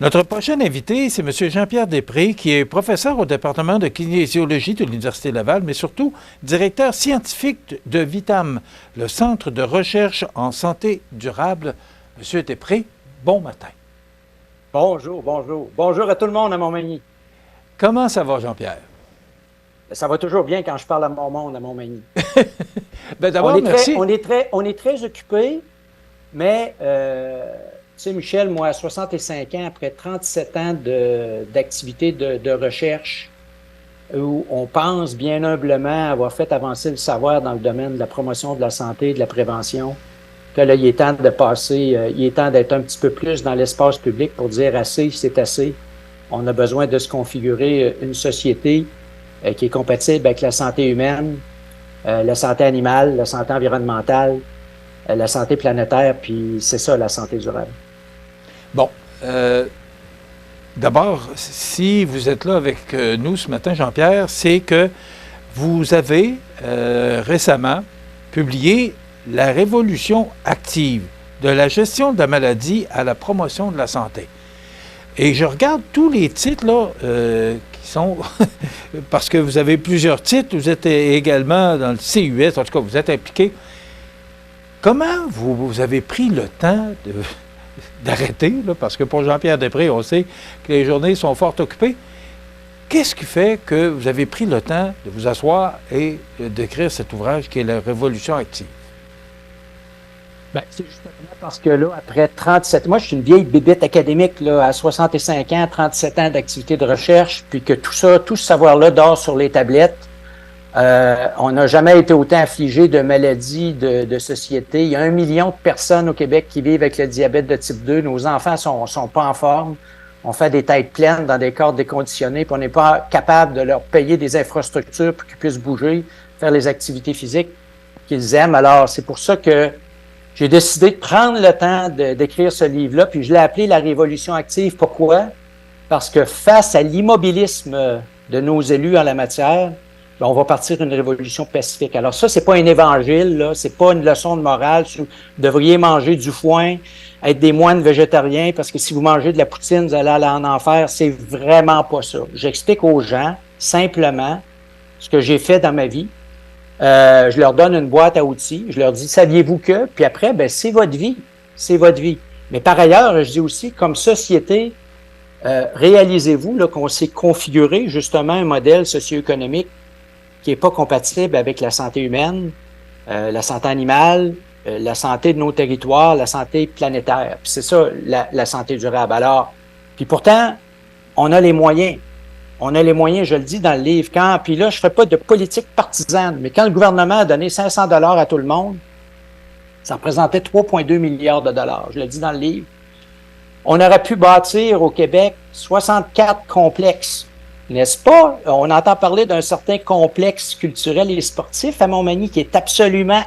Notre prochain invité, c'est M. Jean-Pierre Després, qui est professeur au département de kinésiologie de l'Université Laval, mais surtout directeur scientifique de VITAM, le Centre de recherche en santé durable. M. Després, bon matin. Bonjour, bonjour. Bonjour à tout le monde à Montmagny. Comment ça va, Jean-Pierre? Ça va toujours bien quand je parle à mon monde à Montmagny. Ben d'abord, merci. On est très occupés, mais... Tu sais, Michel, moi, à 65 ans, après 37 ans d'activité de recherche, où on pense bien humblement avoir fait avancer le savoir dans le domaine de la promotion de la santé et de la prévention, que là, il est temps de passer, il est temps d'être un petit peu plus dans l'espace public pour dire assez, c'est assez. On a besoin de se configurer une société qui est compatible avec la santé humaine, la santé animale, la santé environnementale, la santé planétaire, puis c'est ça, la santé durable. Bon, d'abord, si vous êtes là avec nous ce matin, Jean-Pierre, c'est que vous avez récemment publié La révolution active, de la gestion de la maladie à la promotion de la santé. Et je regarde tous les titres là qui sont, parce que vous avez plusieurs titres, vous êtes également dans le CUS, en tout cas, vous êtes impliqué. Comment vous avez pris le temps d'arrêter, là, parce que pour Jean-Pierre Després, on sait que les journées sont fort occupées. Qu'est-ce qui fait que vous avez pris le temps de vous asseoir et d'écrire cet ouvrage qui est La révolution active? Bien, c'est justement parce que là, après 37... Moi, je suis une vieille bébête académique, là, à 65 ans, 37 ans d'activité de recherche, puis que tout ça, tout ce savoir-là dort sur les tablettes. On n'a jamais été autant affligé de maladies de société. Il y a 1 million de personnes au Québec qui vivent avec le diabète de type 2. Nos enfants sont pas en forme. On fait des têtes pleines dans des corps déconditionnés, puis on n'est pas capable de leur payer des infrastructures pour qu'ils puissent bouger, faire les activités physiques qu'ils aiment. Alors, c'est pour ça que j'ai décidé de prendre le temps d'écrire ce livre-là, puis je l'ai appelé La révolution active. Pourquoi? Parce que face à l'immobilisme de nos élus en la matière, on va partir d'une révolution pacifique. Alors ça, c'est pas un évangile, là, c'est pas une leçon de morale. Vous devriez manger du foin, être des moines végétariens, parce que si vous mangez de la poutine, vous allez aller en enfer. C'est vraiment pas ça. J'explique aux gens, simplement, ce que j'ai fait dans ma vie. Je leur donne une boîte à outils. Je leur dis, saviez-vous que? Puis après, ben c'est votre vie. C'est votre vie. Mais par ailleurs, je dis aussi, comme société, réalisez-vous là, qu'on s'est configuré justement un modèle socio-économique qui n'est pas compatible avec la santé humaine, la santé animale, la santé de nos territoires, la santé planétaire. Puis c'est ça, la santé durable. Alors, puis pourtant, on a les moyens. On a les moyens, je le dis dans le livre. Puis là, je ne fais pas de politique partisane, mais quand le gouvernement a donné 500 $ à tout le monde, ça représentait 3,2 milliards de dollars. Je le dis dans le livre. On aurait pu bâtir au Québec 64 complexes. N'est-ce pas? On entend parler d'un certain complexe culturel et sportif à Montmagny qui est absolument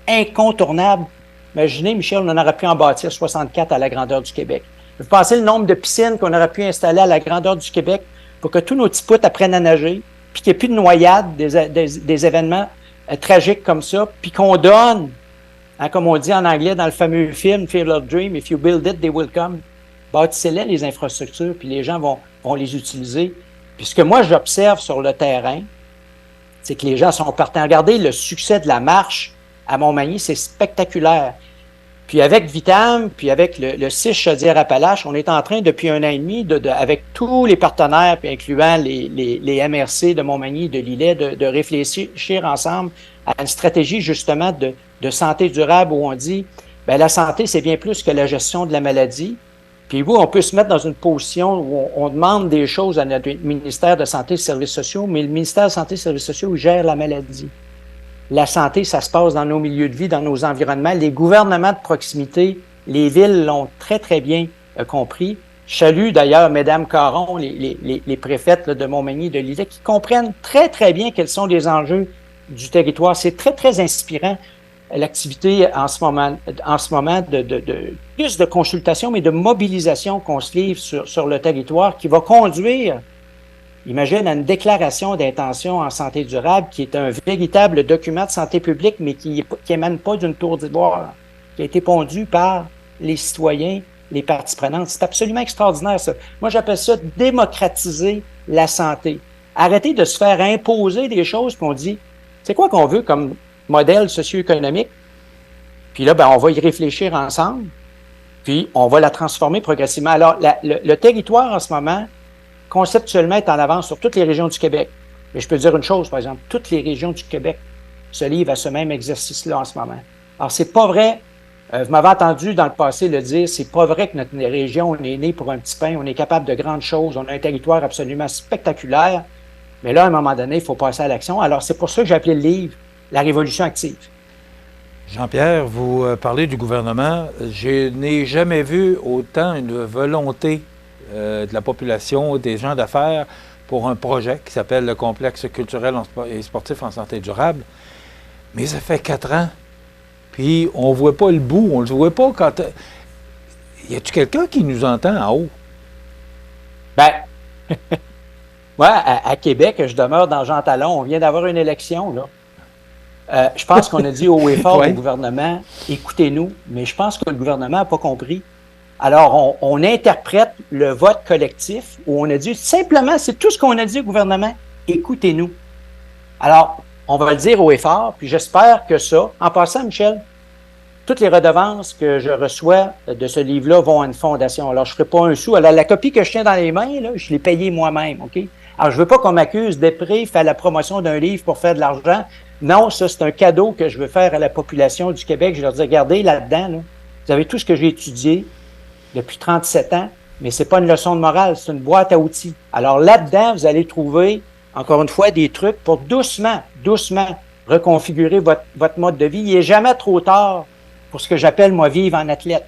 incontournable. Imaginez, Michel, on en aurait pu en bâtir 64 à la grandeur du Québec. Vous pensez le nombre de piscines qu'on aurait pu installer à la grandeur du Québec pour que tous nos petits poutres apprennent à nager, puis qu'il n'y ait plus de noyades, des événements tragiques comme ça, puis qu'on donne, hein, comme on dit en anglais dans le fameux film Fear of Dream, if you build it, they will come. Bâtissez-les, les infrastructures, puis les gens vont les utiliser. Puis ce que moi, j'observe sur le terrain, c'est que les gens sont partants. Regardez le succès de la marche à Montmagny, c'est spectaculaire. Puis avec VITAM, puis avec le CIS Chaudière-Appalaches, on est en train, depuis 1 an et demi, avec tous les partenaires, puis incluant les MRC de Montmagny, de Lillet, de réfléchir ensemble à une stratégie justement de santé durable où on dit, bien, la santé, c'est bien plus que la gestion de la maladie. Puis vous, on peut se mettre dans une position où on demande des choses à notre ministère de Santé et Services sociaux, mais le ministère de Santé et Services sociaux gère la maladie. La santé, ça se passe dans nos milieux de vie, dans nos environnements. Les gouvernements de proximité, les villes l'ont très, très bien compris. Je salue d'ailleurs Mesdames Caron, les préfètes là, de Montmagny, de Lillet, qui comprennent très, très bien quels sont les enjeux du territoire. C'est très, très inspirant. L'activité en ce moment de plus de consultation, mais de mobilisation qu'on se livre sur le territoire qui va conduire, imagine, à une déclaration d'intention en santé durable qui est un véritable document de santé publique, mais qui émane pas d'une tour d'ivoire, qui a été pondu par les citoyens, les parties prenantes. C'est absolument extraordinaire, ça. Moi, j'appelle ça démocratiser la santé. Arrêter de se faire imposer des choses, puis on dit, c'est quoi qu'on veut comme modèle socio-économique? Puis là, ben, on va y réfléchir ensemble, puis on va la transformer progressivement. Alors, le territoire, en ce moment, conceptuellement, est en avance sur toutes les régions du Québec. Mais je peux dire une chose, par exemple, toutes les régions du Québec se livrent à ce même exercice-là en ce moment. Alors, c'est pas vrai, vous m'avez entendu dans le passé le dire, c'est pas vrai que notre région, on est né pour un petit pain, on est capable de grandes choses, on a un territoire absolument spectaculaire, mais là, à un moment donné, il faut passer à l'action. Alors, c'est pour ça que j'ai appelé le livre « La révolution active ». Jean-Pierre, vous parlez du gouvernement. Je n'ai jamais vu autant une volonté de la population, des gens d'affaires, pour un projet qui s'appelle le complexe culturel et sportif en santé durable. Mais ça fait 4 ans. Puis on ne voit pas le bout, on ne le voit pas quand... Y a-t-il quelqu'un qui nous entend en haut? Ben, moi, à Québec, je demeure dans Jean Talon. On vient d'avoir une élection, là. Je pense qu'on a dit haut et fort au gouvernement, écoutez-nous, mais je pense que le gouvernement n'a pas compris. Alors, on interprète le vote collectif où on a dit simplement, c'est tout ce qu'on a dit au gouvernement, écoutez-nous. Alors, on va le dire haut et fort, puis j'espère que ça, en passant, Michel, toutes les redevances que je reçois de ce livre-là vont à une fondation. Alors, je ne ferai pas un sou. Alors, la copie que je tiens dans les mains, là, je l'ai payée moi-même, OK? Alors, je veux pas qu'on m'accuse d'épris faire la promotion d'un livre pour faire de l'argent. Non, ça, c'est un cadeau que je veux faire à la population du Québec. Je leur dis, regardez là-dedans, là, vous avez tout ce que j'ai étudié depuis 37 ans, mais c'est pas une leçon de morale, c'est une boîte à outils. Alors là-dedans, vous allez trouver, encore une fois, des trucs pour doucement reconfigurer votre mode de vie. Il n'est jamais trop tard pour ce que j'appelle, moi, vivre en athlète.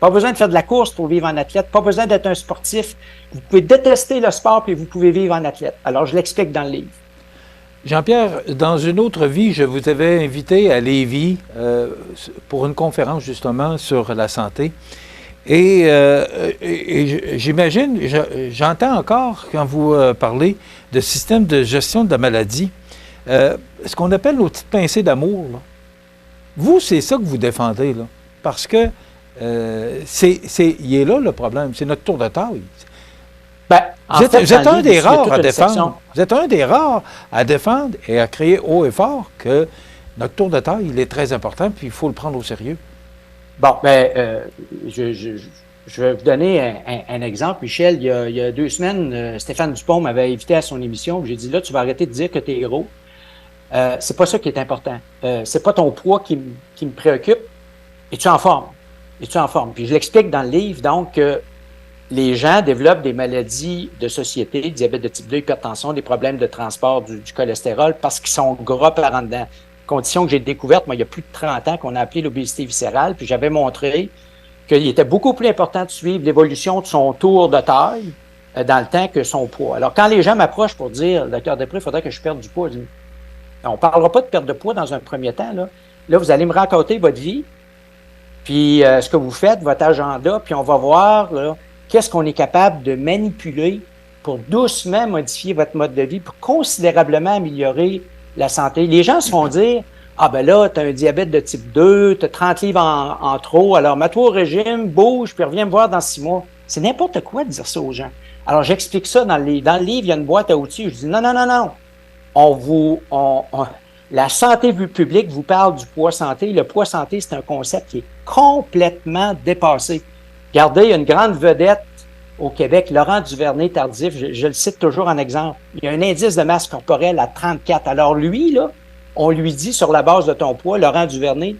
Pas besoin de faire de la course pour vivre en athlète, pas besoin d'être un sportif. Vous pouvez détester le sport puis vous pouvez vivre en athlète. Alors, je l'explique dans le livre. Jean-Pierre, dans une autre vie, je vous avais invité à Lévis pour une conférence justement sur la santé. Et j'imagine, j'entends encore quand vous parlez de système de gestion de la maladie, ce qu'on appelle nos petites pincées d'amour. Là. Vous, c'est ça que vous défendez, là, parce que il est là le problème, c'est notre tour de taille. Ben, vous êtes un des rares à défendre. Vous êtes un des rares à défendre et à crier haut et fort que notre tour de taille, il est très important, puis il faut le prendre au sérieux. Bon, je vais vous donner un exemple. Michel, il y a 2 semaines, Stéphane Dupont m'avait invité à son émission. J'ai dit, là, tu vas arrêter de dire que tu es gros. C'est pas ça qui est important. C'est pas ton poids qui me préoccupe. Es-tu en forme? Es-tu en forme? Puis je l'explique dans le livre, donc, que les gens développent des maladies de société, diabète de type 2, hypertension, des problèmes de transport du cholestérol parce qu'ils sont gras par en dedans. Condition que j'ai découverte, moi, il y a plus de 30 ans, qu'on a appelé l'obésité viscérale, puis j'avais montré qu'il était beaucoup plus important de suivre l'évolution de son tour de taille dans le temps que son poids. Alors, quand les gens m'approchent pour dire, docteur Després, il faudrait que je perde du poids, je dis, on ne parlera pas de perte de poids dans un premier temps. Là, vous allez me raconter votre vie, puis ce que vous faites, votre agenda, puis on va voir là, qu'est-ce qu'on est capable de manipuler pour doucement modifier votre mode de vie, pour considérablement améliorer la santé. Les gens se font dire, ah ben là, tu as un diabète de type 2, tu as 30 livres en trop, alors mets-toi au régime, bouge, puis reviens me voir dans 6 mois. C'est n'importe quoi de dire ça aux gens. Alors j'explique ça dans le livre. Dans le livre, il y a une boîte à outils. Je dis non. La santé publique vous parle du poids santé. Le poids santé, c'est un concept qui est complètement dépassé. Regardez, il y a une grande vedette au Québec, Laurent Duvernay-Tardif, je le cite toujours en exemple. Il y a un indice de masse corporelle à 34. Alors lui, là, on lui dit sur la base de ton poids, Laurent Duvernay,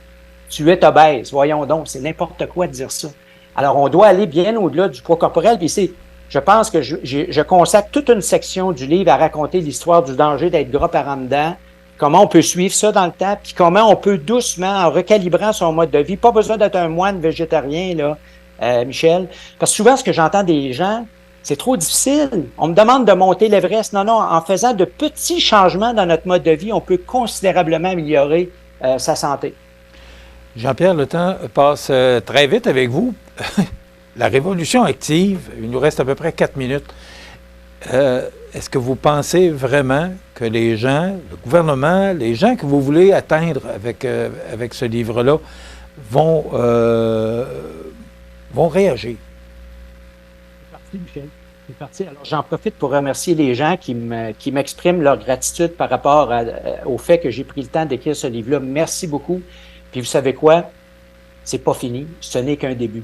tu es obèse. Voyons donc, c'est n'importe quoi de dire ça. Alors on doit aller bien au-delà du poids corporel. Puis je pense que je consacre toute une section du livre à raconter l'histoire du danger d'être gras par en dedans, comment on peut suivre ça dans le temps, puis comment on peut doucement, en recalibrant son mode de vie, pas besoin d'être un moine végétarien, là, Michel, parce que souvent, ce que j'entends des gens, c'est trop difficile. On me demande de monter l'Everest. Non, en faisant de petits changements dans notre mode de vie, on peut considérablement améliorer sa santé. Jean-Pierre, le temps passe très vite avec vous. La révolution active, il nous reste à peu près 4 minutes. Est-ce que vous pensez vraiment que les gens, le gouvernement, les gens que vous voulez atteindre avec ce livre-là vont vont réagir? C'est parti, Michel. C'est parti. Alors, j'en profite pour remercier les gens qui m'expriment leur gratitude par rapport au fait que j'ai pris le temps d'écrire ce livre-là. Merci beaucoup. Puis vous savez quoi? C'est pas fini. Ce n'est qu'un début.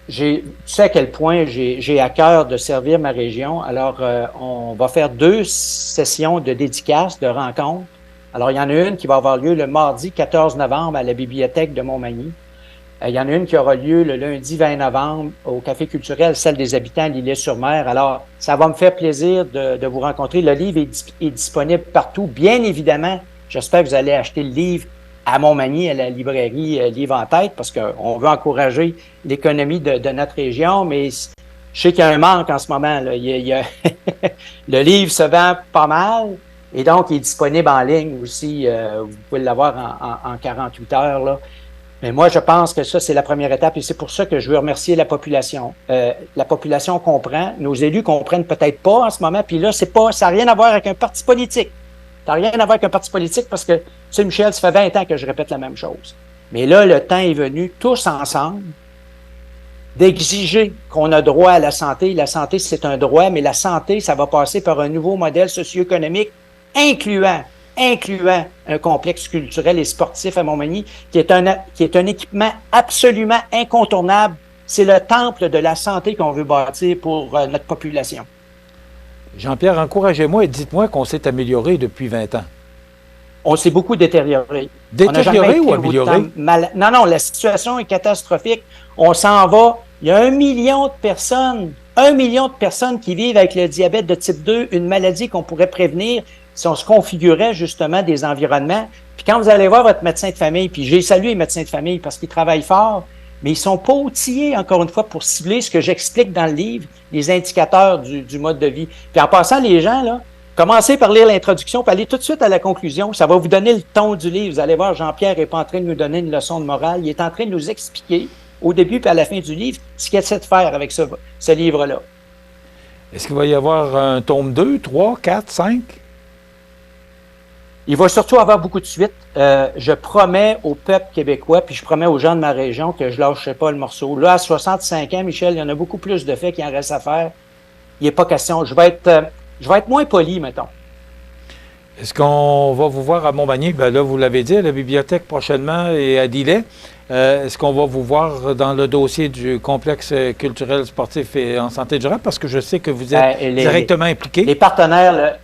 Tu sais à quel point j'ai à cœur de servir ma région. Alors, on va faire 2 sessions de dédicaces, de rencontres. Alors, il y en a une qui va avoir lieu le mardi 14 novembre à la bibliothèque de Montmagny. Il y en a une qui aura lieu le lundi 20 novembre au Café culturel, celle des habitants de l'Îlet-sur-Mer. Alors, ça va me faire plaisir de vous rencontrer. Le livre est disponible partout. Bien évidemment, j'espère que vous allez acheter le livre à Montmagny, à la librairie Livre en tête, parce qu'on veut encourager l'économie de notre région, mais je sais qu'il y a un manque en ce moment. Là. Le livre se vend pas mal, et donc il est disponible en ligne aussi. Vous pouvez l'avoir en 48 heures. Là. Mais moi, je pense que ça, c'est la première étape, et c'est pour ça que je veux remercier la population. La population comprend, nos élus comprennent peut-être pas en ce moment, puis là, ça n'a rien à voir avec un parti politique. Ça n'a rien à voir avec un parti politique parce que, tu sais, Michel, ça fait 20 ans que je répète la même chose. Mais là, le temps est venu, tous ensemble, d'exiger qu'on a droit à la santé. La santé, c'est un droit, mais la santé, ça va passer par un nouveau modèle socio-économique incluant un complexe culturel et sportif à Montmagny, qui est un équipement absolument incontournable. C'est le temple de la santé qu'on veut bâtir pour notre population. Jean-Pierre, encouragez-moi et dites-moi qu'on s'est amélioré depuis 20 ans. On s'est beaucoup détérioré. Détérioré ou amélioré? Non, la situation est catastrophique. On s'en va. Il y a 1 million de personnes qui vivent avec le diabète de type 2, une maladie qu'on pourrait prévenir si on se configurait justement des environnements. Puis quand vous allez voir votre médecin de famille, puis j'ai salué les médecins de famille parce qu'ils travaillent fort, mais ils sont pas outillés, encore une fois, pour cibler ce que j'explique dans le livre, les indicateurs du mode de vie. Puis en passant, les gens, là, commencez par lire l'introduction, puis allez tout de suite à la conclusion. Ça va vous donner le ton du livre. Vous allez voir, Jean-Pierre n'est pas en train de nous donner une leçon de morale. Il est en train de nous expliquer, au début et à la fin du livre, ce qu'il essaie de faire avec ce livre-là. Est-ce qu'il va y avoir un tome 2, 3, 4, 5? Il va surtout avoir beaucoup de suites. Je promets au peuple québécois, puis je promets aux gens de ma région que je lâcherai pas le morceau. Là, à 65 ans, Michel, il y en a beaucoup plus de faits qui en restent à faire. Il n'est pas question. Je vais être moins poli, mettons. Est-ce qu'on va vous voir à Montmagny? Bien là, vous l'avez dit, à la bibliothèque prochainement et à Lillet. Est-ce qu'on va vous voir dans le dossier du complexe culturel, sportif et en santé durable? Parce que je sais que vous êtes directement impliqué. Les partenaires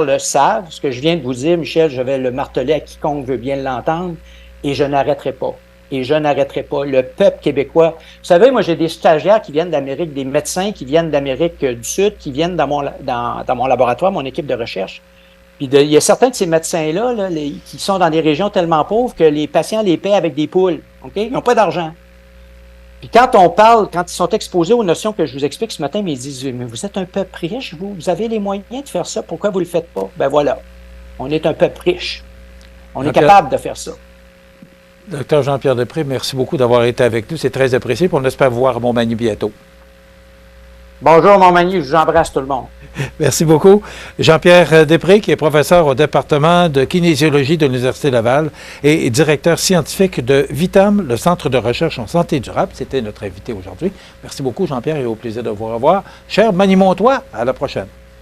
le savent. Ce que je viens de vous dire, Michel, je vais le marteler à quiconque veut bien l'entendre. Et je n'arrêterai pas. Le peuple québécois. Vous savez, moi, j'ai des stagiaires qui viennent d'Amérique, des médecins qui viennent d'Amérique du Sud, qui viennent dans mon laboratoire, mon équipe de recherche. Puis il y a certains de ces médecins-là qui sont dans des régions tellement pauvres que les patients les paient avec des poules. OK? Ils n'ont pas d'argent. Puis quand ils sont exposés aux notions que je vous explique ce matin, mais ils disent, mais vous êtes un peuple riche, vous avez les moyens de faire ça, pourquoi vous ne le faites pas? Ben voilà, on est un peuple riche. On est capable de faire ça. Docteur Jean-Pierre Després, merci beaucoup d'avoir été avec nous. C'est très apprécié. On espère vous voir à Montmagny bientôt. Bonjour Montmagny, je vous embrasse tout le monde. Merci beaucoup. Jean-Pierre Després, qui est professeur au département de kinésiologie de l'Université Laval et directeur scientifique de Vitam, le centre de recherche en santé durable. C'était notre invité aujourd'hui. Merci beaucoup Jean-Pierre et au plaisir de vous revoir. Cher Magny-Montois, à la prochaine.